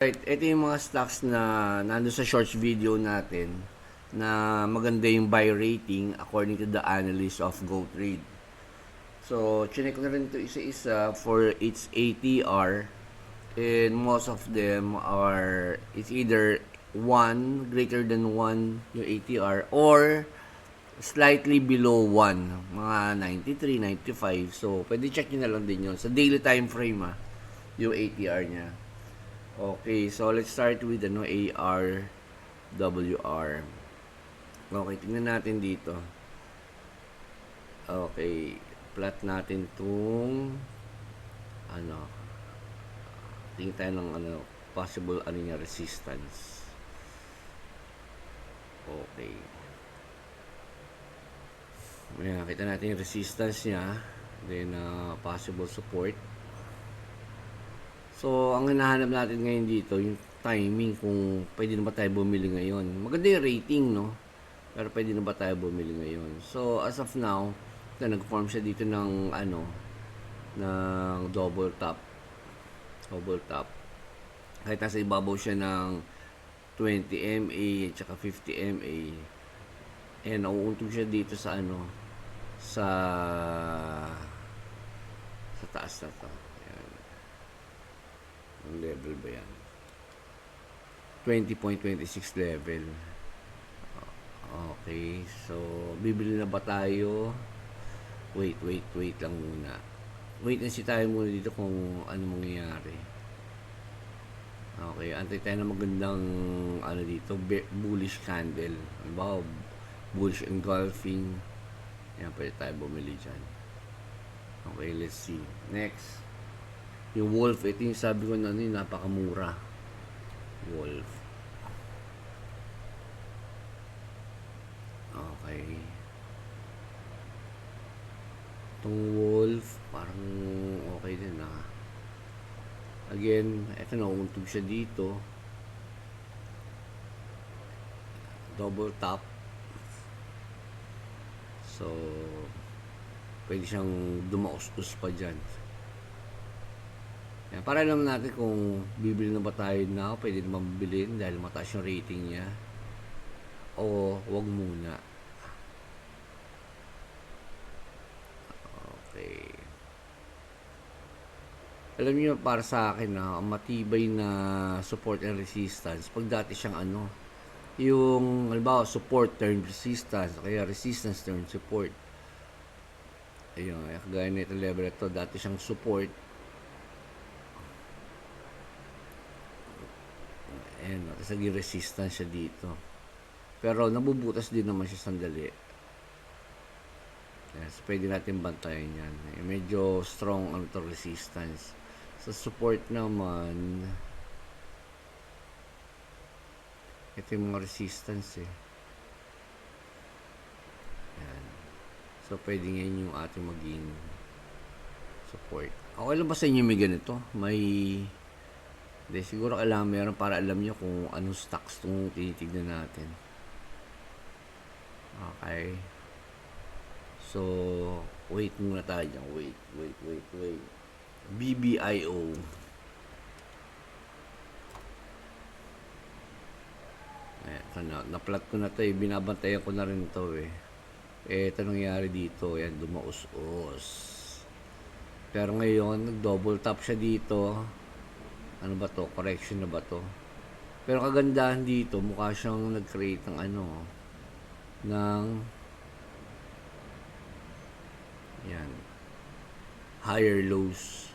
Right, ito yung mga stocks na nandun sa shorts video natin na maganda yung buy rating according to the analyst of GoTrade. So, chinek ko na rin ito isa-isa for its ATR, and most of them are, it's either 1, greater than 1 yung ATR, or slightly below 1, mga 93, 95. So, pwede check nyo na lang din yun. Sa daily time frame yung ATR niya. Okay, so let's start with ARWR. Okay, tingnan natin dito. Okay, plot natin tong tingin tayo ng possible niya resistance. Okay. Ayan, kita natin yung resistance niya, then possible support. So, ang hinahanap natin ngayon dito, yung timing, kung pwede na ba tayo bumili ngayon. Maganda yung rating, no? Pero pwede na ba tayo bumili ngayon? So, as of now, nag-form siya dito ng, ng double top. Double top. Kahit nasa ibabaw siya ng 20 MA at saka 50 MA. And nauuntog siya dito sa, sa taas na to. Ang level ba yan? 20.26 level. Okay, so bibili na ba tayo? Wait lang muna. Wait and see tayo muna dito kung ano mangyayari. Okay, antay tayo na magandang dito, bullish candle. Halimbawa, bullish engulfing. Yan, pwede tayo bumili dyan. Okay, let's see. Next. Yung Wolf, ito yung sabi ko na napakamura. Wolf. Okay. Itong Wolf, parang okay din Again, ito nauuntog siya dito. Double top. So, pwede siyang dumaus-us pa dyan. Yan, para alam natin kung bibili na ba tayo na, pwede naman bilhin dahil mataas yung rating niya, o wag muna. Okay. Alam niyo, para sa akin matibay na support and resistance pag dati siyang yung halimbawa support turn resistance, kaya resistance turn support. Ayun, kagaya nito level ito, dati siyang support. Ayan, tapos naging resistance siya dito. Pero nabubutas din naman siya sandali. Yes, pwede natin bantayan yan. Medyo strong to resistance. Sa support naman, ito yung mga resistance Ayan. So, pwede yan yung ating maging support. Okay lang ba sa inyo may ganito? May hindi, siguro kailangan meron para alam nyo kung anong stocks itong tinitignan natin. Okay. So, wait muna tayo dyan. Wait. BBIO. Ayan, na-plot ko na ito binabantayan ko na rin ito ito nangyari dito. Ayan, dumaus-us. Pero ngayon, nag-double top siya dito. Ano ba to? Correction na ba to? Pero kagandahan dito, mukha siyang nag-create ng ng yan, higher lows.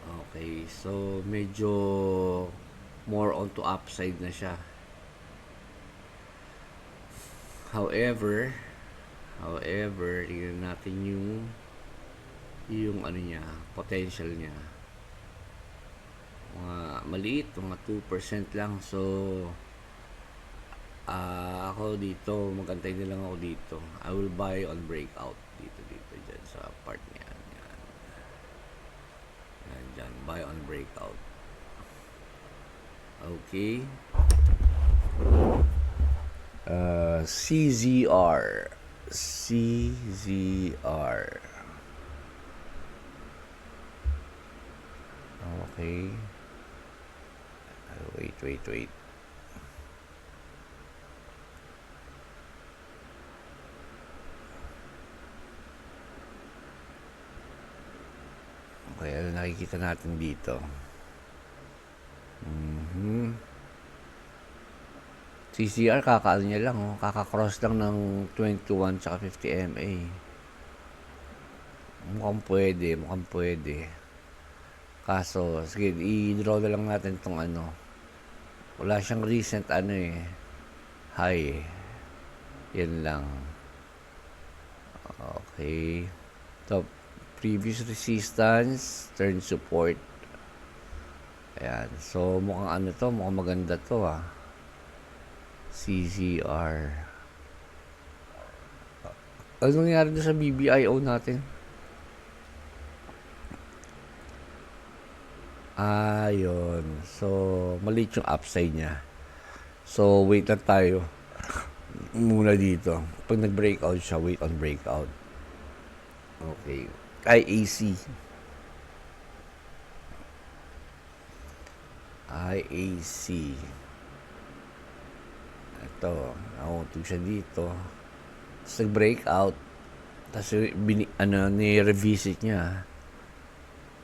Okay, so medyo more onto upside na siya. However, tingnan natin yung niya, potential niya. Mga maliit, mga 2% lang. So, ako dito, magantay na lang ako dito. I will buy on breakout. Dito, dyan sa part niya. Yan, dyan, buy on breakout. Okay. CZR. Okay. Wait. Okay, ano nakikita natin dito? CCR, kakaano niya lang, oh. Kaka-cross lang ng 21 tsaka 50 MA. Mukhang pwede. Kaso, sige, i-draw na lang natin tong ano. Wala siyang recent high. Yan lang. Okay. So, previous resistance, turn support. Ayan. So, mukhang mukhang maganda to, CCR. Ano nangyari doon sa BBIO natin? Yun. So, maliit yung upside niya. So, wait lang tayo muna dito. Pag nag-breakout siya, wait on breakout. Okay. IAC. Ito, nakutog siya dito. Tapos nag-breakout. Tapos ni-revisit niya.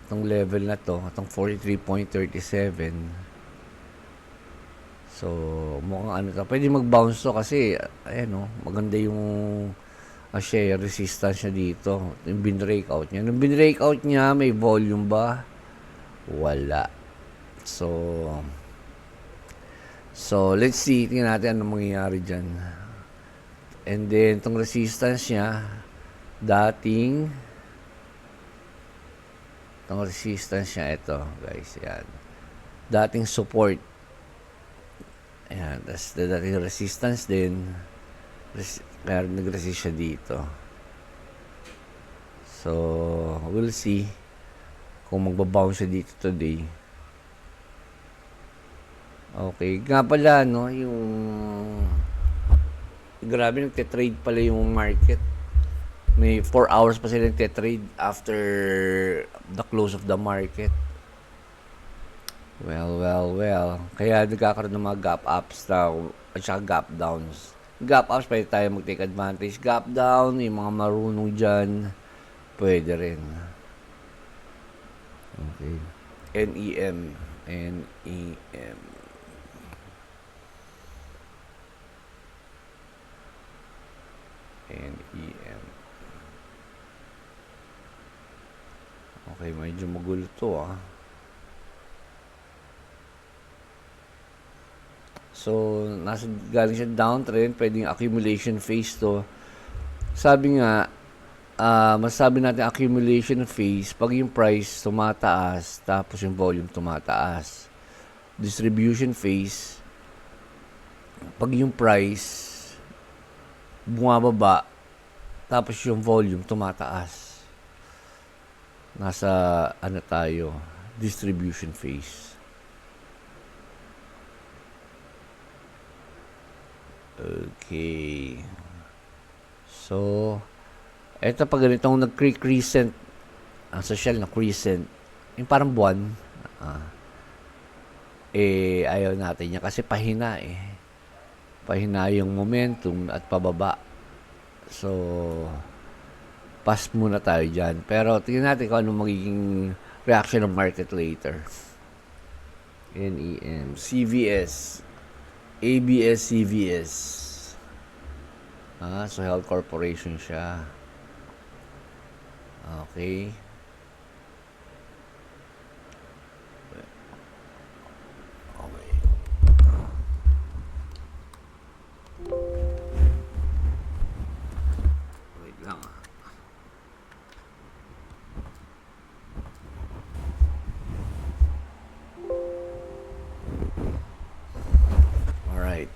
Itong level na to, itong 43.37. So, mukhang pwede mag-bounce to kasi, maganda yung share resistance niya dito. Yung bin-breakout niya. Nung bin-breakout niya, may volume ba? Wala. So, let's see. Tingnan natin anong mangyayari dyan. And then, itong resistance niya, itong resistance niya, ito, guys, yan. Dating support. Ayan, tas dating resistance din. Kaya nag-resist siya dito. So, we'll see kung magbabounce siya dito today. Okay, nga pala, yung grabe, nagte-trade pala yung market. May 4 hours pa sila nagte-trade after the close of the market. Well. Kaya nagkakaroon ng mga gap ups at saka gap downs. Gap ups, pwede tayo mag-take advantage. Gap down, yung mga marunong dyan, pwede rin. Okay. NEM. Okay, medyo magulo to, So, galing siya downtrend, pwedeng accumulation phase to. Sabi nga, masabi natin accumulation phase pag yung price tumataas, tapos yung volume tumataas. Distribution phase, pag yung price bumababa, tapos yung volume tumataas. Nasa, tayo, distribution phase. Okay. So, eto pag ganitong nag-crescent, ang social na crescent, yung parang buwan, ayaw natin yan kasi pahina Pahina yung momentum at pababa. So, pass muna tayo dyan. Pero tingnan natin kung anong magiging reaction ng market later. NEM, CVS, ABS-CVS. So Health Corporation siya. Okay. Wait lang. Alright.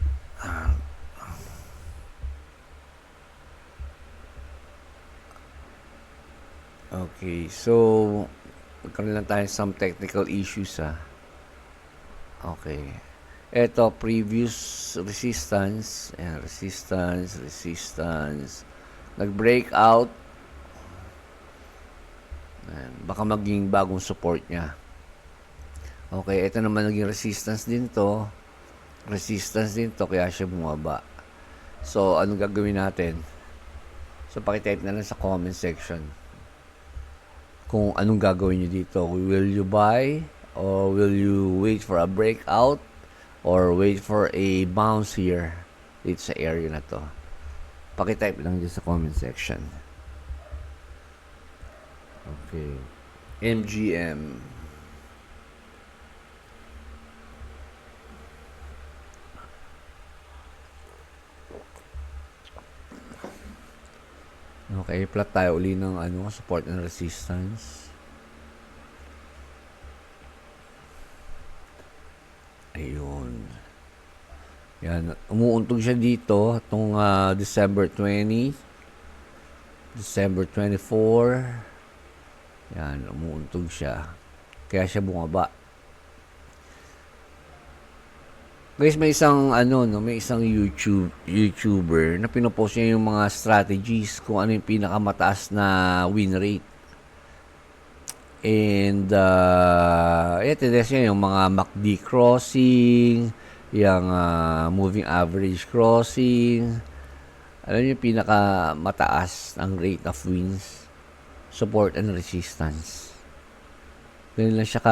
Okay, so magkaroon lang tayo some technical issues Okay. Ito, previous resistance. Ayan, resistance. Nag-break out. Ayan, baka maging bagong support niya. Okay, ito naman naging resistance din to. Resistance din to, kaya siya bumaba. So, anong gagawin natin? So, pakitype na lang sa comment section kung anong gagawin nyo dito. Will you buy? Or will you wait for a breakout? Or wait for a bounce here? Dito sa area na to. Pakitype lang dyan sa comment section. Okay. MGM. Okay, plot tayo uli ng support and resistance. Ayun. Yan, umuuntog siya dito itong December 20, December 24. Yan, umuuntog siya. Kaya siya bumaba. Guys, may isang may isang YouTuber na pinopost niya yung mga strategies kung ano yung pinakamataas na win rate. And tines niya yung mga MACD crossing, yung moving average crossing. Alam niyo yung pinakamataas ang rate of wins, support and resistance. Ganun lang siya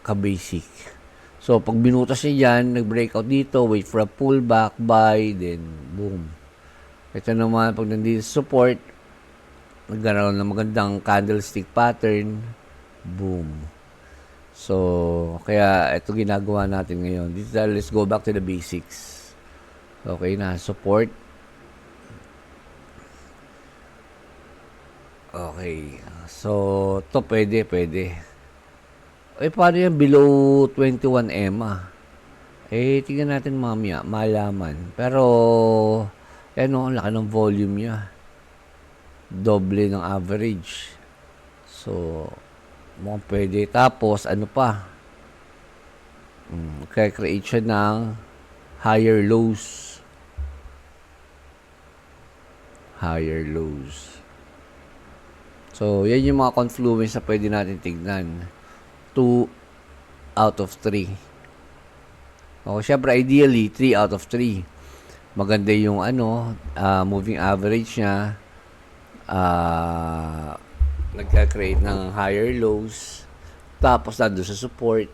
ka-basic. So, pag binutas niya dyan, nag-breakout dito, wait for a pullback, buy, then boom. Ito naman, pag nandito support, nagkaroon ng magandang candlestick pattern, boom. So, kaya ito ginagawa natin ngayon. Dito, let's go back to the basics. Okay na, support. Okay. So, to pwede. Paano yan below 21 EMA? Tingnan natin mamaya, malaman. Pero, ang laki ng volume niya. Doble ng average. So, mukhang pwede. Tapos, ano pa? Kaya create siya ng higher lows. Higher lows. So, yan yung mga confluence na pwede natin tignan. 2 out of 3. Okay, syempre ideally 3 out of 3. Maganda yung moving average niya. Nagka-create ng higher lows. Tapos nandun sa support,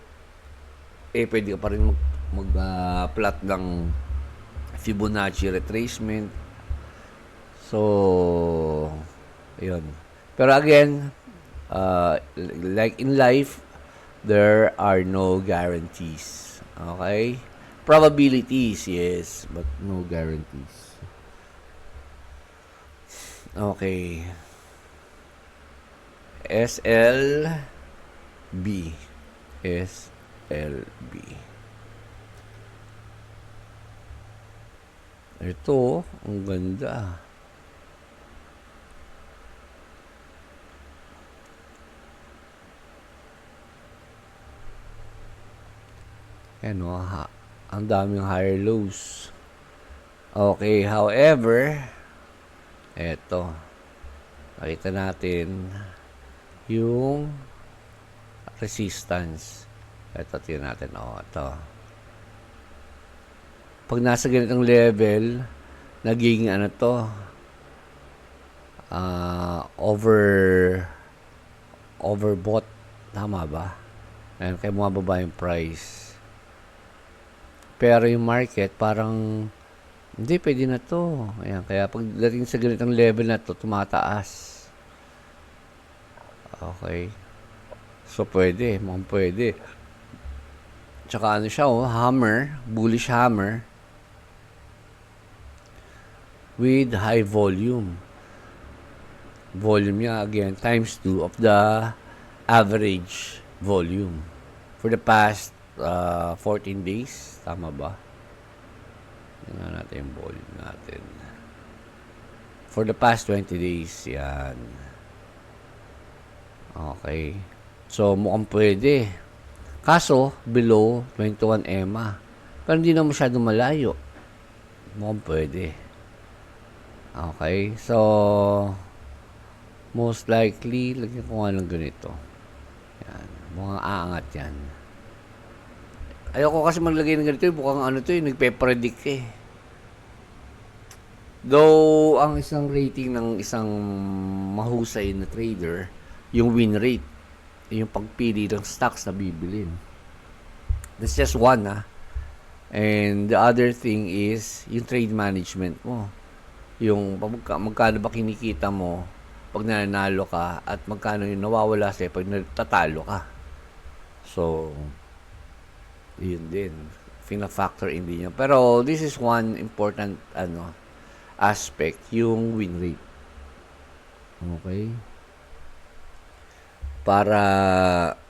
pwede ka pa rin mag-plot ng Fibonacci retracement. So, yun. Pero again, like in life, there are no guarantees. Okay? Probabilities, yes, but no guarantees. Okay. SLB. SLB. Ito, ang ganda. Ang daming higher lows. Okay, however, eto, nakita natin yung resistance. Ito, tingnan natin. Ito. Pag nasa ganitong level, naging overbought. Tama ba? Ayan, kaya bumababa yung price. Pero yung market, parang, hindi, pwede na to. Ayan, kaya pagdating sa ganitong level na to, tumataas. Okay. So, pwede. Mukhang pwede. Tsaka siya, hammer. Bullish hammer. With high volume. Volume niya, again, times 2 of the average volume. For the past 14 days. Tama ba? Tingnan natin yung volume natin. For the past 20 days, yan. Okay. So, mukhang pwede. Kaso, below 21 EMA. Pero hindi na masyadong malayo. Mukhang pwede. Okay. So, most likely, lagyan ko nga ng ganito. Yan. Mukhang aangat yan. Ayoko kasi maglagay ng ganito. Mukhang ano to nagpe-predict eh. Though, ang isang rating ng isang mahusay na trader, yung win rate, yung pagpili ng stocks na bibilin. That's just one, And the other thing is, yung trade management mo. Yung magkano ba kinikita mo pag nanalo ka at magkano yung nawawala sa'yo pag natatalo ka. So, yun din. Fina-factor in din yun. Pero this is one important aspect, yung win rate. Okay? Para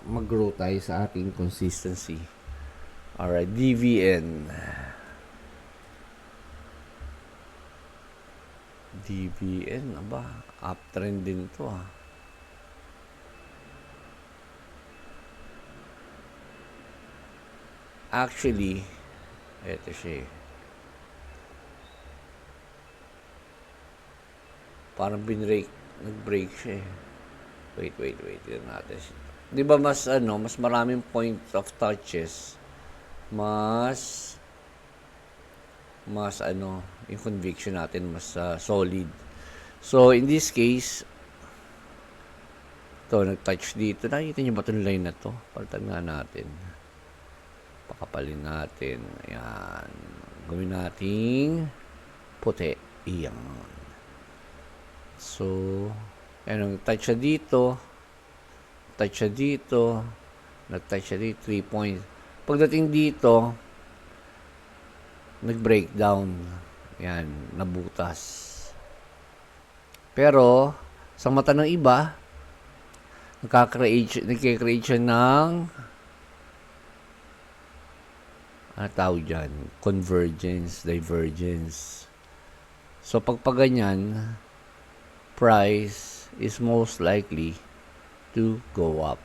mag-grow tayo sa ating consistency. Alright, DVN. DVN, uptrend din to Actually, eto siya Parang nag-break siya Wait. Tignan natin. Di ba mas maraming point of touches, mas yung conviction natin mas solid. So, in this case, nag-touch dito. Nakikita niyo ba itong line na to? Palitan nga natin. Pakapalin natin. Ayan. Gawin nating puti. Iyan. So, nag-touch siya dito. Nag-touch siya dito. 3 points. Pagdating dito, nag-breakdown. Yan, nabutas. Pero, sa mata ng iba, nagkakreate siya ng tawag dyan? Convergence, divergence. So, pag ganyan, price is most likely to go up.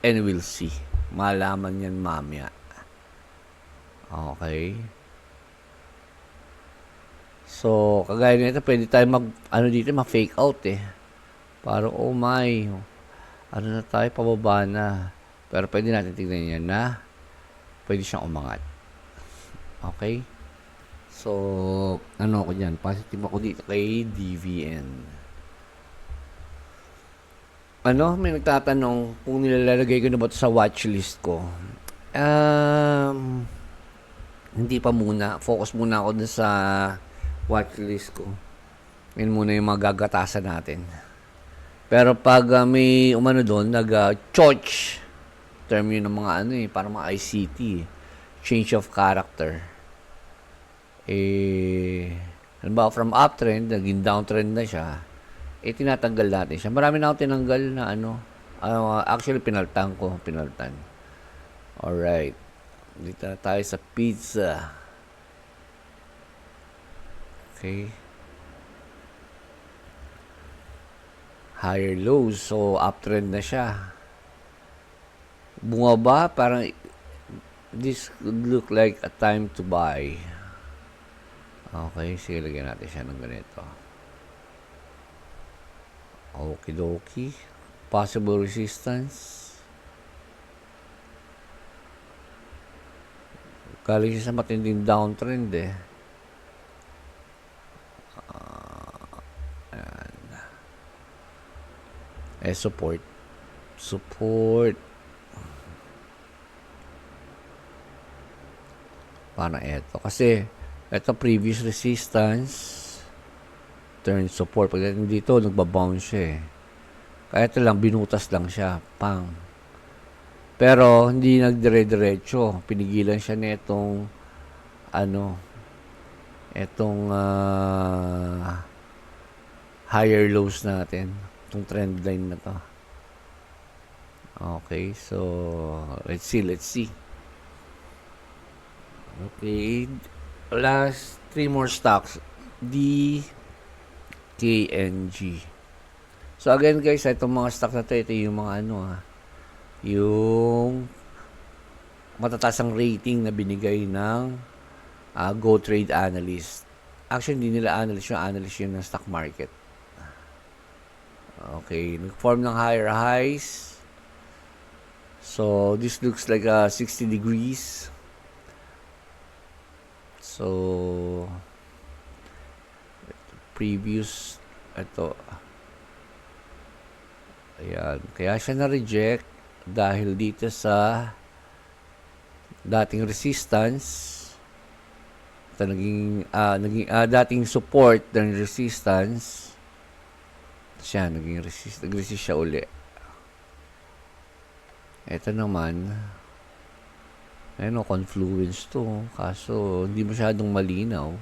And we'll see. Malaman yan mamaya. Okay. So, kagaya nito, pwede tayo ma-fake out Parang, oh my, na tayo, pababa na. Pero pwede natin tignan yan na pwede siyang umangat. Okay? So, ako dyan? Positive ako dito kay DVN. May nagtatanong kung nilalagay ko na ba ito sa watchlist ko. Hindi pa muna. Focus muna ako dun sa watchlist ko. Yun muna yung magagatasan natin. Pero pag may doon, nag-choch, term yun ng mga parang mga ICT, change of character. Halimbawa from uptrend, naging downtrend na siya, tinatanggal natin siya. Marami na ako tinanggal na actually pinaltan. Alright. Dito na tayo sa pizza. Okay. Higher lows. So, uptrend na siya. Bumaba, parang this could look like a time to buy. Okay, sige, lagyan natin siya ng ganito. Okidoki. Possible resistance. Galing siya sa matinding downtrend support. Para ito. Kasi, ito previous resistance, turn support. Pagdating dito, nagbabounce siya Kaya ito lang, binutas lang siya. Pang. Pero, hindi nagdire-diretso. Pinigilan siya nitong, higher lows natin. Itong trend line na to. Okay, so, let's see. Okay, last 3 more stocks. D, K, N, G. So again guys, itong mga stocks na ito yung mga yung matataas ang rating na binigay ng GoTrade analyst. Actually, hindi nila analyst yun ng stock market. Okay, nag-form ng higher highs. So, this looks like 60 degrees. So, previous, ito, ayan. Kaya siya na-reject dahil dito sa dating resistance. Ito, dating support ng resistance. Siya, nag-resist siya uli. Ito naman, ayun, confluence to. Kaso, hindi masyadong malinaw.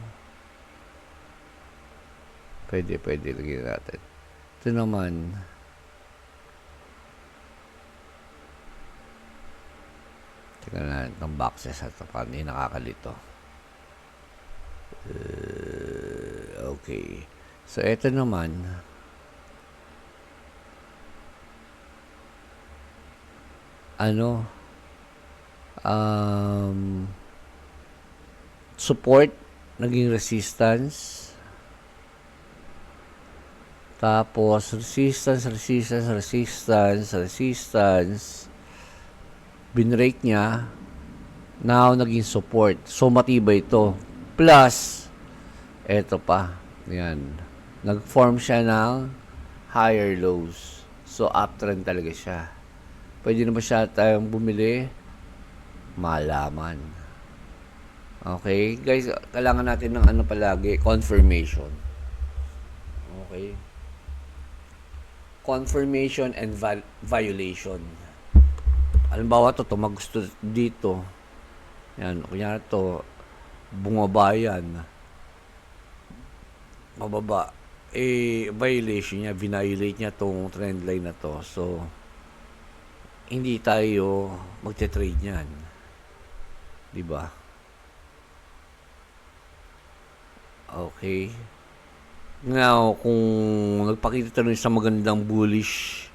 Pwede lagyan natin. Ito naman, tingnan natin itong boxes at paano yung nakakalito. Okay. So, ito naman, support, naging resistance. Tapos, resistance. Binrake niya. Now, naging support. So, matibay ito. Plus, eto pa. Yan. Nag-form siya ng higher lows. So, uptrend talaga siya. Pwede na ba siya tayong bumili? Malaman. Okay? Guys, kailangan natin ng palagi? Confirmation. Okay? Confirmation and violation. Halimbawa to, magusto dito. Yan, kunyari to, bumaba yan. Mababa. Violation niya, violate niya tong trend line na to. So, hindi tayo magte-trade niyan. Diba? Okay. Now, kung nagpakita tayo sa magandang bullish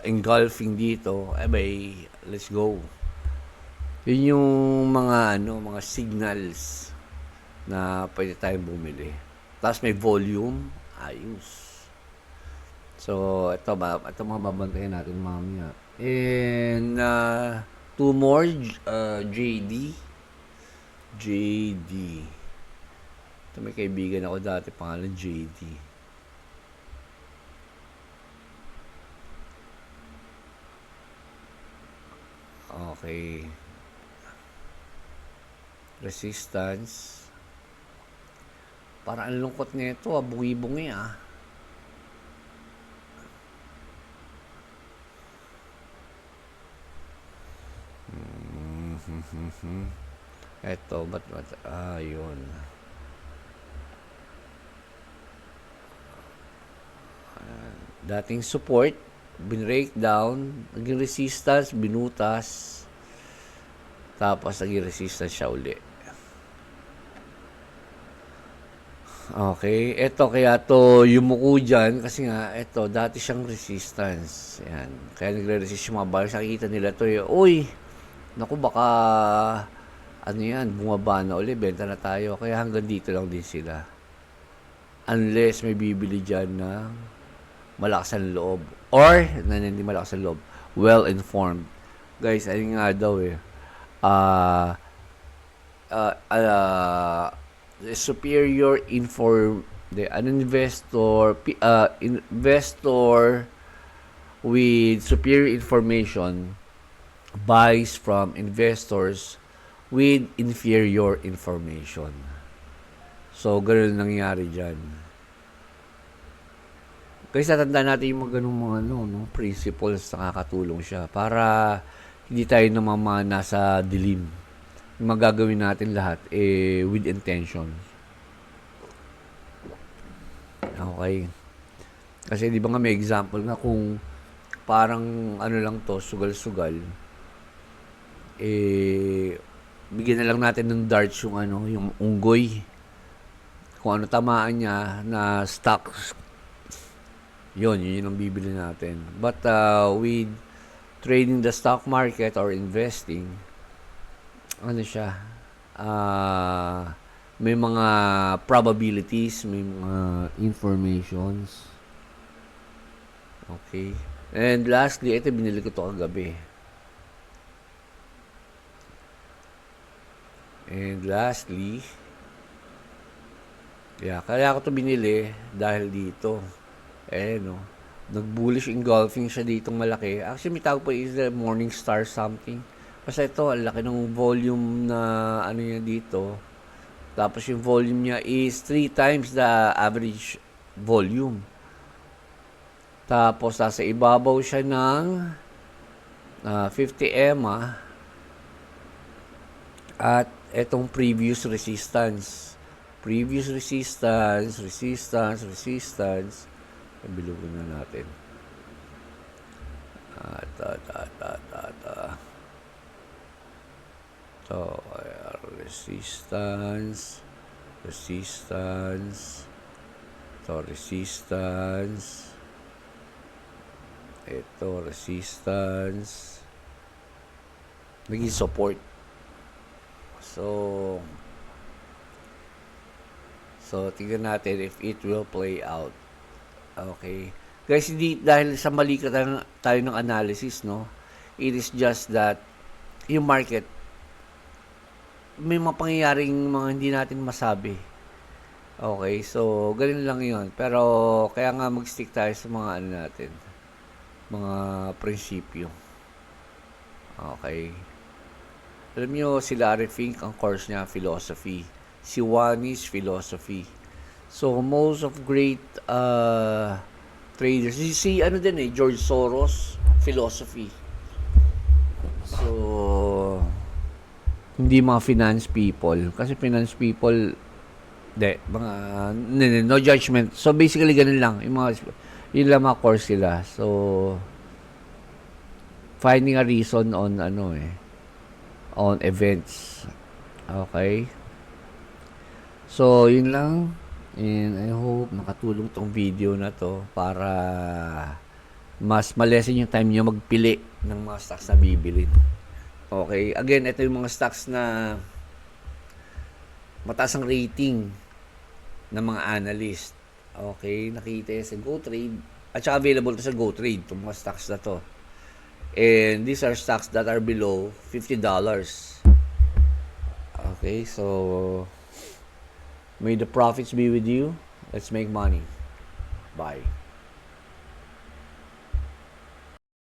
engulfing dito, let's go. Yun yung mga signals na pwede tayong bumili. Tapos may volume, ayos. So, ito mga babantayan natin mamaya. And, 2 more, JD. Ito, may kaibigan ako dati, pangalan JD. Okay. Resistance. Parang ang lungkot nito, bungi-bungi Eto, yun. Dating support, binrake down, naging resistance, binutas, tapos naging resistance siya uli. Okay, eto kaya to yumuko dyan kasi nga, eto, dati siyang resistance. Yan. Kaya nagre-resist yung mga buyers. Nakikita nila to, uy, naku, baka, bumaba na uli, benta na tayo. Kaya hanggang dito lang din sila. Unless may bibili dyan na malakas ang loob. Or, hindi malakas ang loob, well-informed. Guys, ayun nga daw superior investor with superior information buys from investors with inferior information. So, ganun nangyari dyan. Kasi tatandaan natin yung mga ganung mga principles na nakakatulong siya para hindi tayo namamana sa dilim. Yung magagawin natin lahat with intention. Okay. Kasi di ba nga may example nga kung parang lang to, sugal-sugal, bigyan na lang natin ng darts yung unggoy. Kung tamaan niya na stocks, yun ang bibili natin. But with trading the stock market or investing, siya, may mga probabilities, may mga informations. Okay. And lastly, ito binili ko to kagabi. And lastly, kaya ko to binili dahil dito. No. Nag-bullish engulfing siya ditong malaki. Actually, may tawag po is the Morningstar something. Basta ito, ang laki ng volume na ano niya dito. Tapos yung volume niya is 3 times the average volume. Tapos nasa ibabaw siya ng 50 EMA at etong previous resistance. Previous resistance. Bilugin na natin. So, resistance. Ito, resistance. Naging support. So, tingnan natin if it will play out. Okay. Guys, hindi dahil sa mali ka tayo ng analysis, no? It is just that yung market, may mga pangyayaring mga hindi natin masabi. Okay, so ganun lang yun. Pero kaya nga mag-stick tayo sa mga ano natin, mga prinsipyo. Okay. Alam nyo, si Larry Fink, ang course niya, philosophy. Si Juanis, philosophy. So, most of great traders, si ano din George Soros, philosophy. So, hindi mga finance people. Kasi finance people, no judgment. So, basically, ganun lang. Yun lang mga course sila. So, finding a reason on on events. Okay? So, yun lang. And I hope makatulong tong video na to para mas malesen yung time nyo magpili ng mga stocks na bibilin. Okay? Again, ito yung mga stocks na mataas ang rating ng mga analyst. Okay? Nakita sa GoTrade. At saka available to sa GoTrade, itong mga stocks na to. And these are stocks that are below $50. Okay? So, may the profits be with you. Let's make money. Bye.